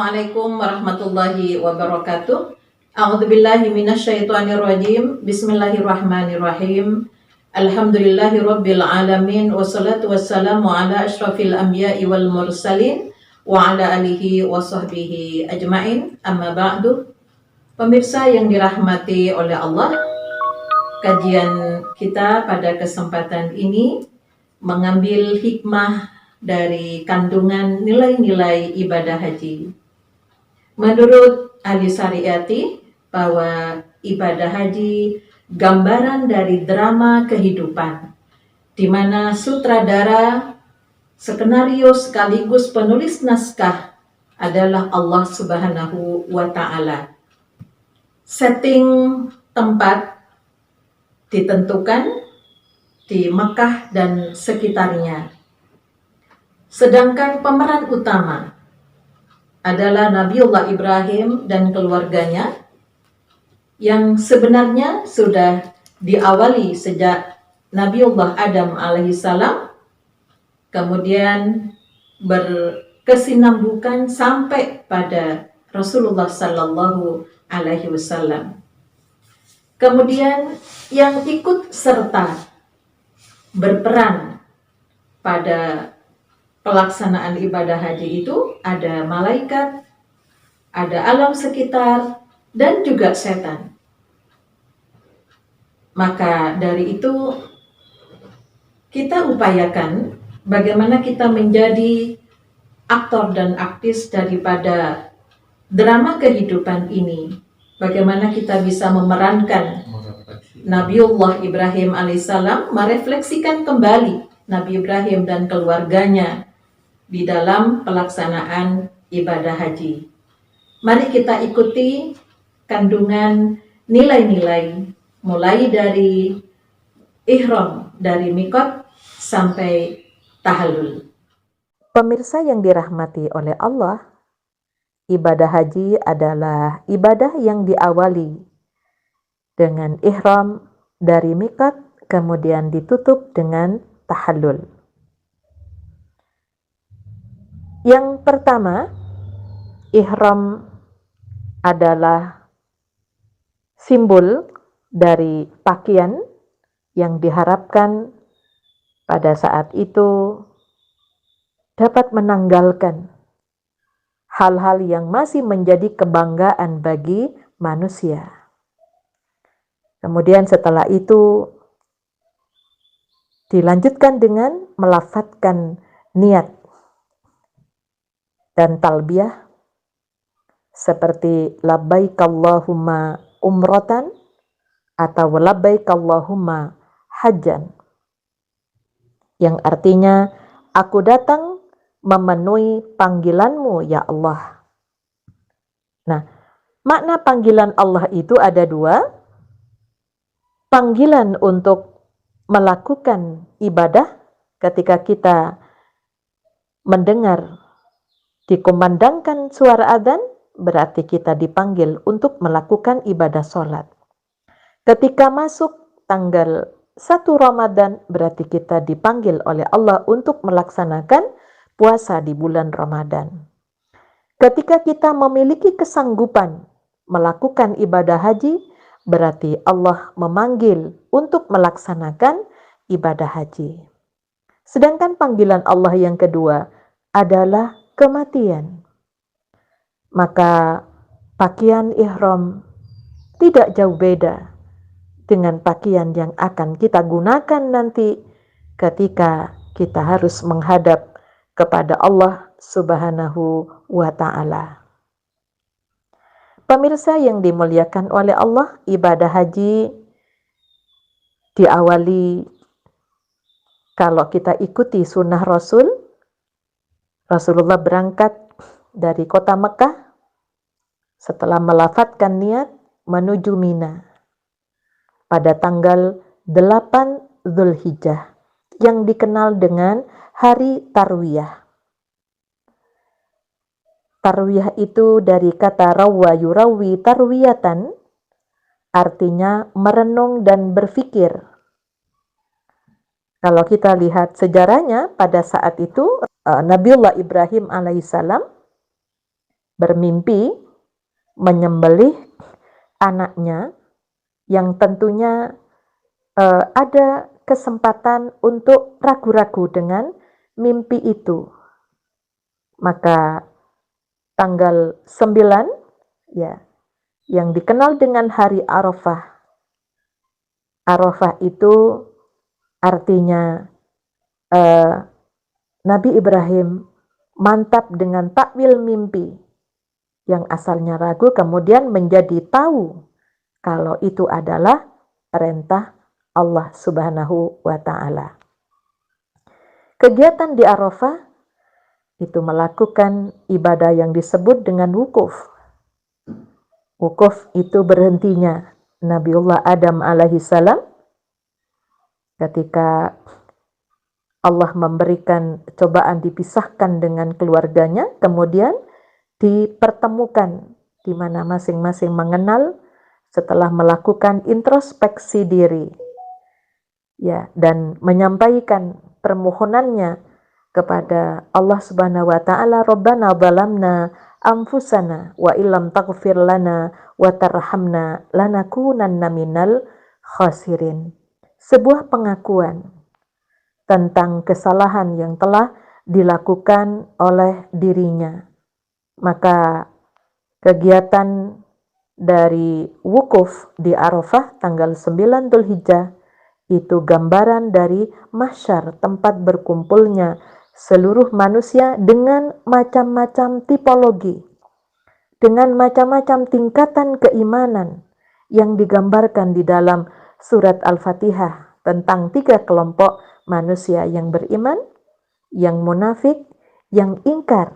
Assalamualaikum warahmatullahi wabarakatuh. A'udzubillahi minasyaitonirrajim. Bismillahirrahmanirrahim. Alhamdulillahirabbil alamin wassalatu wassalamu ala asyrafil anbiya'i wal mursalin wa ala alihi wa sahbihi ajmain. Amma ba'du. Pemirsa yang dirahmati oleh Allah, kajian kita pada kesempatan ini mengambil hikmah dari kandungan nilai-nilai ibadah haji. Menurut ahli syariati, bahwa ibadah haji gambaran dari drama kehidupan, di mana sutradara, skenario sekaligus penulis naskah adalah Allah Subhanahu wa Ta'ala. Setting tempat ditentukan di Mekah dan sekitarnya. Sedangkan pemeran utama adalah Nabiullah Ibrahim dan keluarganya yang sebenarnya sudah diawali sejak Nabiullah Adam alaihissalam, kemudian berkesinambungan sampai pada Rasulullah sallallahu alaihi wasallam. Kemudian yang ikut serta berperan pada pelaksanaan ibadah haji itu ada malaikat, ada alam sekitar, dan juga setan. Maka dari itu kita upayakan bagaimana kita menjadi aktor dan aktris daripada drama kehidupan ini. Bagaimana kita bisa memerankan Nabiullah Ibrahim alaihissalam, merefleksikan kembali Nabi Ibrahim dan keluarganya di dalam pelaksanaan ibadah haji. Mari kita ikuti kandungan nilai-nilai mulai dari ihram, dari mikot sampai tahallul. Pemirsa yang dirahmati oleh Allah, ibadah haji adalah ibadah yang diawali dengan ihram dari mikot, kemudian ditutup dengan tahallul. Yang pertama, ihram adalah simbol dari pakaian yang diharapkan pada saat itu dapat menanggalkan hal-hal yang masih menjadi kebanggaan bagi manusia. Kemudian setelah itu dilanjutkan dengan melafadzkan niat dan talbiyah seperti labbaik Allahumma umratan atau labbaik Allahumma hajjan, yang artinya aku datang memenuhi panggilanmu ya Allah. Nah, makna panggilan Allah itu ada dua. Panggilan untuk melakukan ibadah ketika kita mendengar dikumandangkan suara adzan, berarti kita dipanggil untuk melakukan ibadah sholat. Ketika masuk tanggal 1 Ramadan, berarti kita dipanggil oleh Allah untuk melaksanakan puasa di bulan Ramadan. Ketika kita memiliki kesanggupan melakukan ibadah haji, berarti Allah memanggil untuk melaksanakan ibadah haji. Sedangkan panggilan Allah yang kedua adalah kematian. Maka pakaian ihram tidak jauh beda dengan pakaian yang akan kita gunakan nanti ketika kita harus menghadap kepada Allah Subhanahu wa Ta'ala. Pemirsa yang dimuliakan oleh Allah, ibadah haji diawali kalau kita ikuti sunnah Rasulullah berangkat dari kota Mekah setelah melafadzkan niat menuju Mina pada tanggal 8 Zulhijjah yang dikenal dengan hari Tarwiyah. Tarwiyah itu dari kata rawwa yurawi tarwiyatan, artinya merenung dan berfikir. Kalau kita lihat sejarahnya pada saat itu, Nabiullah Ibrahim alaihissalam bermimpi menyembelih anaknya yang tentunya ada kesempatan untuk ragu-ragu dengan mimpi itu. Maka tanggal 9 ya, yang dikenal dengan hari Arafah. Arafah itu artinya Nabi Ibrahim mantap dengan takwil mimpi yang asalnya ragu kemudian menjadi tahu kalau itu adalah perintah Allah Subhanahu wa Ta'ala. Kegiatan di Arafah itu melakukan ibadah yang disebut dengan wukuf. Wukuf itu berhentinya Nabiullah Adam alaihi salam ketika Allah memberikan cobaan dipisahkan dengan keluarganya, kemudian dipertemukan di mana masing-masing mengenal setelah melakukan introspeksi diri. Ya, dan menyampaikan permohonannya kepada Allah Subhanahu wa Ta'ala, Rabbana zalamna anfusana wa illam taghfir lana wa tarhamna lanakunanna minal khasirin. Sebuah pengakuan tentang kesalahan yang telah dilakukan oleh dirinya. Maka kegiatan dari wukuf di Arafah tanggal 9 Dzulhijjah itu gambaran dari mahsyar, tempat berkumpulnya seluruh manusia dengan macam-macam tipologi, dengan macam-macam tingkatan keimanan yang digambarkan di dalam surat Al-Fatihah tentang 3 kelompok manusia yang beriman, yang munafik, yang ingkar.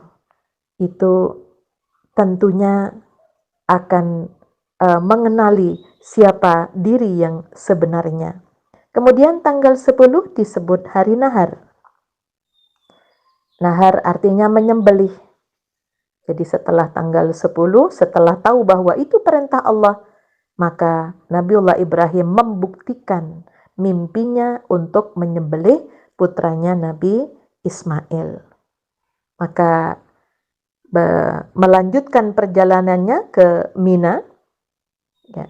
Itu tentunya akan mengenali siapa diri yang sebenarnya. Kemudian tanggal 10 disebut hari Nahar. Nahar artinya menyembelih. Jadi setelah tanggal 10, setelah tahu bahwa itu perintah Allah, maka Nabiullah Ibrahim membuktikan mimpinya untuk menyembelih putranya Nabi Ismail. Maka melanjutkan perjalanannya ke Mina, ya.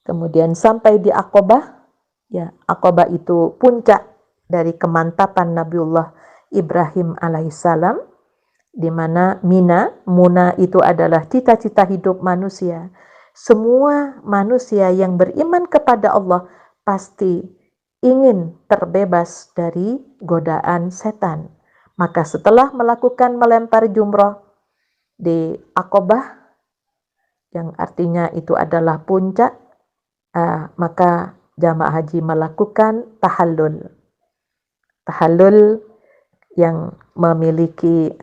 Kemudian sampai di Aqabah. Ya, Aqabah itu puncak dari kemantapan Nabiullah Ibrahim alaihissalam, di mana Muna itu adalah cita-cita hidup manusia. Semua manusia yang beriman kepada Allah pasti ingin terbebas dari godaan setan. Maka setelah melakukan melempar jumroh di Aqabah, yang artinya itu adalah puncak, maka jamaah haji melakukan tahallul. Tahallul yang memiliki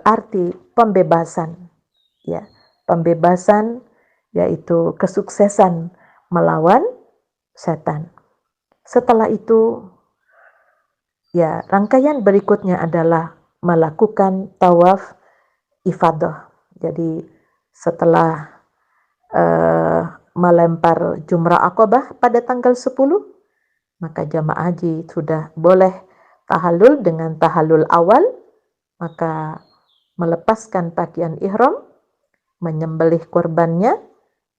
arti pembebasan, ya, pembebasan yaitu kesuksesan melawan setan. Setelah itu, ya, rangkaian berikutnya adalah melakukan tawaf ifadah. Jadi setelah melempar jumrah Aqabah pada tanggal 10, maka jamaah haji sudah boleh tahallul dengan tahallul awal, maka melepaskan pakaian ihram, menyembelih kurbannya,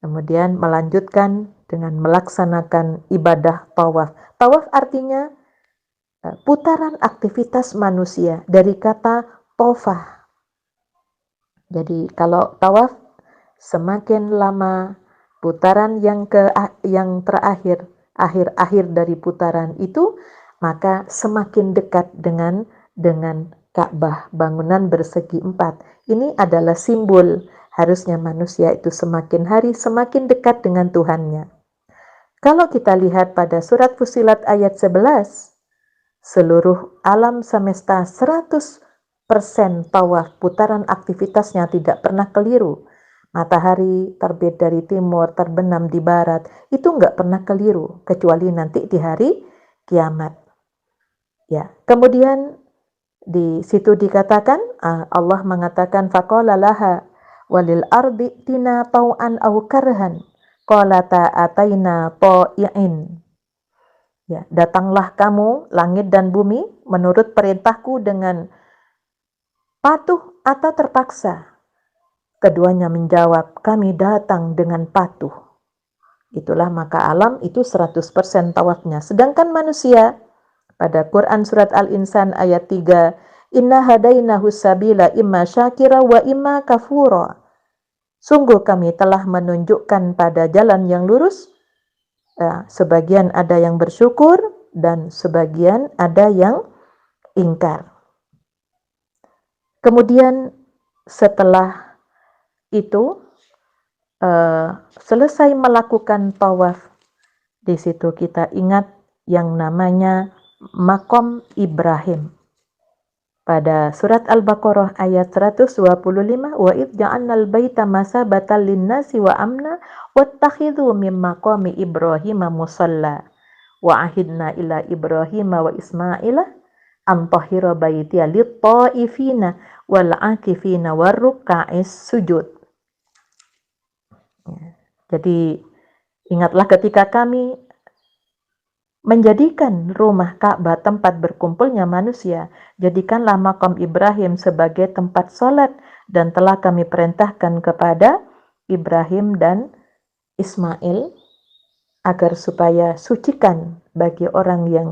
kemudian melanjutkan dengan melaksanakan ibadah tawaf. Tawaf artinya putaran aktivitas manusia dari kata tofah. Jadi kalau tawaf semakin lama putaran yang terakhir, akhir dari putaran itu, maka semakin dekat dengan Ka'bah, bangunan bersegi 4. Ini adalah simbol harusnya manusia itu semakin hari semakin dekat dengan Tuhannya. Kalau kita lihat pada surat Fussilat ayat 11, seluruh alam semesta 100% tawaf, putaran aktivitasnya tidak pernah keliru. Matahari terbit dari timur, terbenam di barat, itu enggak pernah keliru, kecuali nanti di hari kiamat. Ya, kemudian di situ dikatakan, Allah mengatakan, faqala laha walil ardi tina tau'an aw karhan qalata ataina ta'i'in. Ya, datanglah kamu langit dan bumi menurut perintahku dengan patuh atau terpaksa. Keduanya menjawab, kami datang dengan patuh. Itulah maka alam itu 100% tawafnya. Sedangkan manusia, pada Quran surat Al-Insan ayat 3, Inna hadainahu sabila imma syakira wa imma kafura. Sungguh kami telah menunjukkan pada jalan yang lurus, sebagian ada yang bersyukur dan sebagian ada yang ingkar. Kemudian setelah itu selesai melakukan tawaf, di situ kita ingat yang namanya Maqam Ibrahim. Pada surat Al-Baqarah ayat 125, wa id ja'alnal baita masabatan linnasi wa amna wattakhidhu min maqami Ibrahim musalla wa ahidna ila Ibrahim wa Ismaila an tahira baitiya lit-ta'ifina wal 'akifina warruk'is sujud. Jadi ingatlah ketika kami menjadikan rumah Ka'bah tempat berkumpulnya manusia, jadikanlah makam Ibrahim sebagai tempat sholat, dan telah kami perintahkan kepada Ibrahim dan Ismail agar supaya sucikan bagi orang yang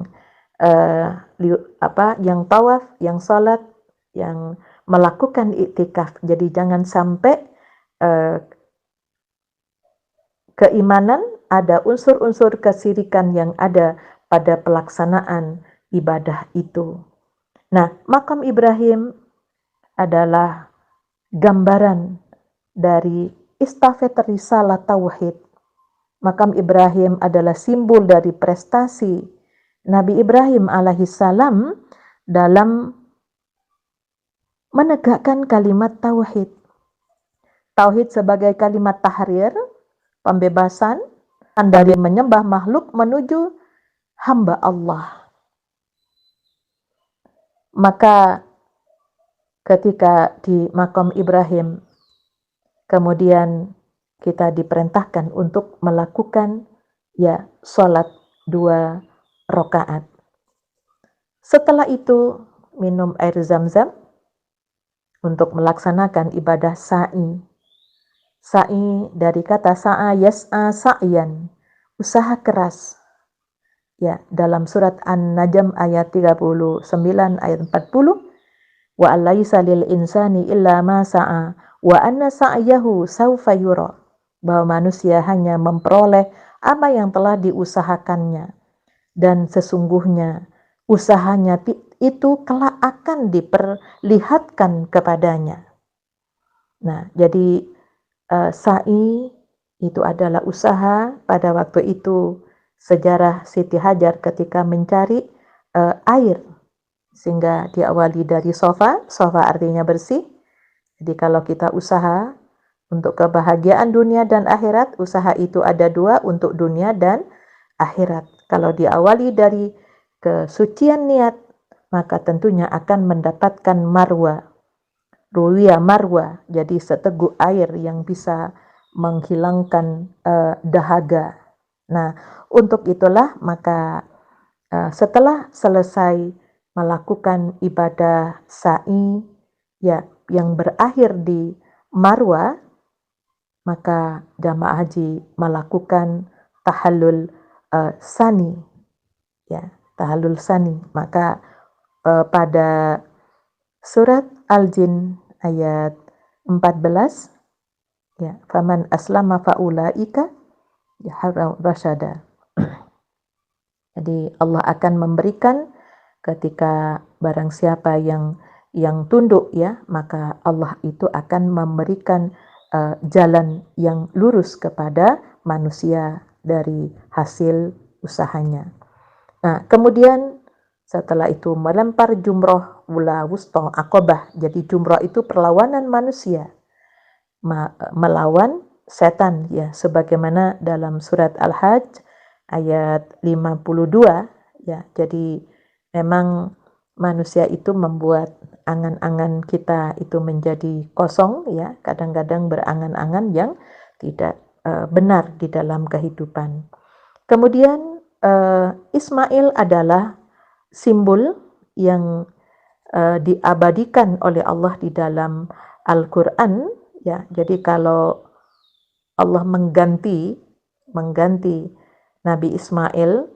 yang tawaf, yang sholat, yang melakukan iktikaf. Jadi jangan sampai keimanan, ada unsur-unsur kesyirikan yang ada pada pelaksanaan ibadah itu. Nah, makam Ibrahim adalah gambaran dari istafet risalah tauhid. Makam Ibrahim adalah simbol dari prestasi Nabi Ibrahim alaihissalam dalam menegakkan kalimat tauhid. Tauhid sebagai kalimat tahrir, pembebasan dari menyembah makhluk menuju hamba Allah. Maka ketika di makam Ibrahim, kemudian kita diperintahkan untuk melakukan sholat 2 rakaat. Setelah itu minum air zam-zam untuk melaksanakan ibadah sa'i. Sa'i dari kata sa'a yas'a sa'yan, usaha keras. Dalam surat An-Najm ayat 39 ayat 40, wa alaysa lil insani illa ma sa'a wa anna sa'yahu sawfa yura, bahwa manusia hanya memperoleh apa yang telah diusahakannya, dan sesungguhnya usahanya itu kelak akan diperlihatkan kepadanya. Nah, jadi sa'i itu adalah usaha. Pada waktu itu sejarah Siti Hajar ketika mencari air, sehingga diawali dari sofa artinya bersih. Jadi kalau kita usaha untuk kebahagiaan dunia dan akhirat, usaha itu ada 2, untuk dunia dan akhirat. Kalau diawali dari kesucian niat, maka tentunya akan mendapatkan marwa. Ruwiya marwa, jadi seteguk air yang bisa menghilangkan dahaga. Nah, untuk itulah maka setelah selesai melakukan ibadah sa'i yang berakhir di marwa, maka jamaah haji melakukan tahallul sani. Tahallul sani. Maka pada surat Al-Jin ayat 14, faman aslama faulaika yahrau rasyada. Jadi Allah akan memberikan ketika barang siapa yang tunduk, maka Allah itu akan memberikan jalan yang lurus kepada manusia dari hasil usahanya. Nah, kemudian setelah itu melempar jumroh wula wusta Aqabah. Jadi jumroh itu perlawanan manusia melawan setan, sebagaimana dalam surat Al-Hajj ayat 52. Jadi memang manusia itu membuat angan-angan kita itu menjadi kosong, kadang-kadang berangan-angan yang tidak benar di dalam kehidupan. Kemudian Ismail adalah simbol yang diabadikan oleh Allah di dalam Al-Quran, ya. Jadi kalau Allah mengganti Nabi Ismail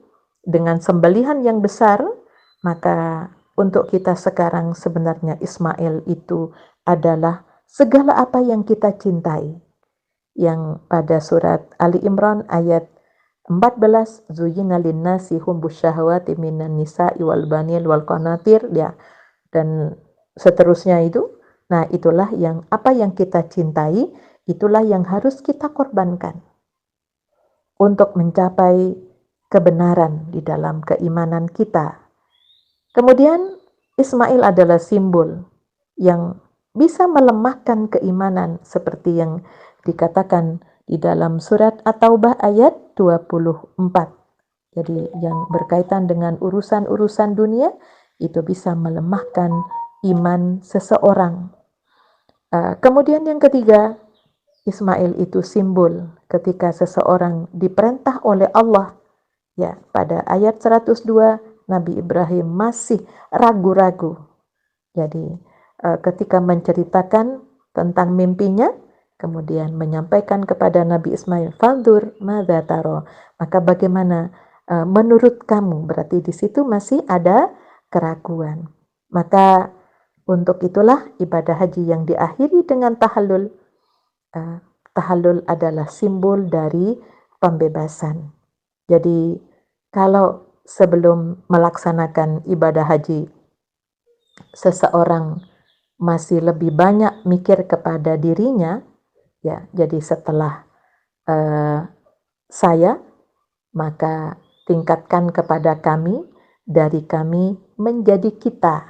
dengan sembelihan yang besar, maka untuk kita sekarang sebenarnya Ismail itu adalah segala apa yang kita cintai. Yang pada surat Ali Imran ayat 14, zuyyina linnasi hubbus syahawati minan nisa'i wal banil wal qanatir, ya, dan seterusnya itu. Nah, itulah yang apa yang kita cintai, itulah yang harus kita korbankan untuk mencapai kebenaran di dalam keimanan kita. Kemudian Ismail adalah simbol yang bisa melemahkan keimanan seperti yang dikatakan di dalam surat At-Taubah ayat 24. Jadi yang berkaitan dengan urusan-urusan dunia itu bisa melemahkan iman seseorang. Kemudian yang ketiga, Ismail itu simbol ketika seseorang diperintah oleh Allah. Ya, pada ayat 102 Nabi Ibrahim masih ragu-ragu. Jadi ketika menceritakan tentang mimpinya, kemudian menyampaikan kepada Nabi Ismail, "Fandur madza taro?" Maka bagaimana menurut kamu? Berarti di situ masih ada keraguan. Maka untuk itulah ibadah haji yang diakhiri dengan tahallul. Tahallul adalah simbol dari pembebasan. Jadi kalau sebelum melaksanakan ibadah haji seseorang masih lebih banyak mikir kepada dirinya, ya, jadi setelah saya, maka tingkatkan kepada kami, dari kami menjadi kita.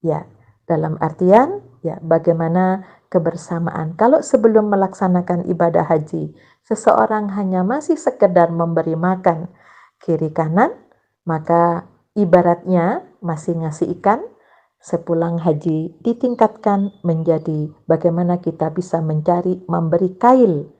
Ya, dalam artian, ya, bagaimana kebersamaan. Kalau sebelum melaksanakan ibadah haji, seseorang hanya masih sekedar memberi makan kiri kanan, maka ibaratnya masih ngasih ikan. Sepulang haji ditingkatkan menjadi bagaimana kita bisa mencari, memberi kail,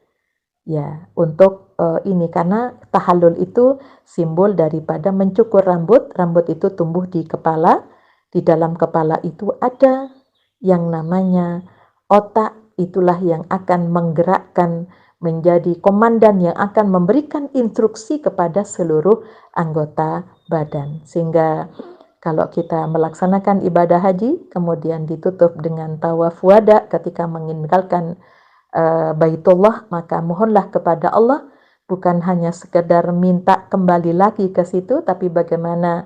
ya, untuk ini, karena tahallul itu simbol daripada mencukur rambut. Rambut itu tumbuh di kepala. Di dalam kepala itu ada yang namanya otak, itulah yang akan menggerakkan, menjadi komandan yang akan memberikan instruksi kepada seluruh anggota badan. Sehingga kalau kita melaksanakan ibadah haji, kemudian ditutup dengan tawaf wada ketika meninggalkan Baitullah, maka mohonlah kepada Allah bukan hanya sekedar minta kembali lagi ke situ, tapi bagaimana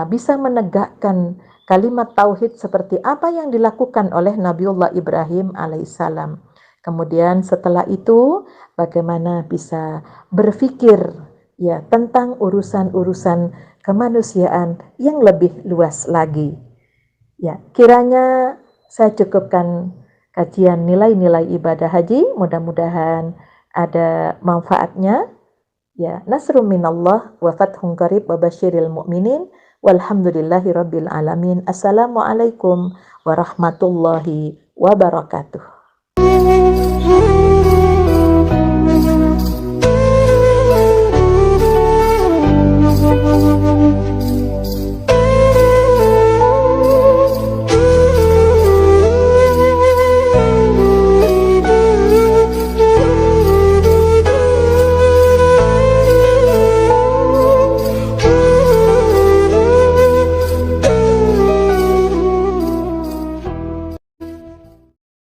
bisa menegakkan kalimat tauhid seperti apa yang dilakukan oleh Nabiullah Ibrahim alaihissalam. Kemudian setelah itu bagaimana bisa berpikir, ya, tentang urusan-urusan kemanusiaan yang lebih luas lagi. Ya, kiranya saya cukupkan kajian nilai-nilai ibadah haji, mudah-mudahan ada manfaatnya. Ya, nasrum minallah wa fathun qarib wa basyiril mu'minin walhamdulillahi rabbil alamin. Assalamualaikum warahmatullahi wabarakatuh.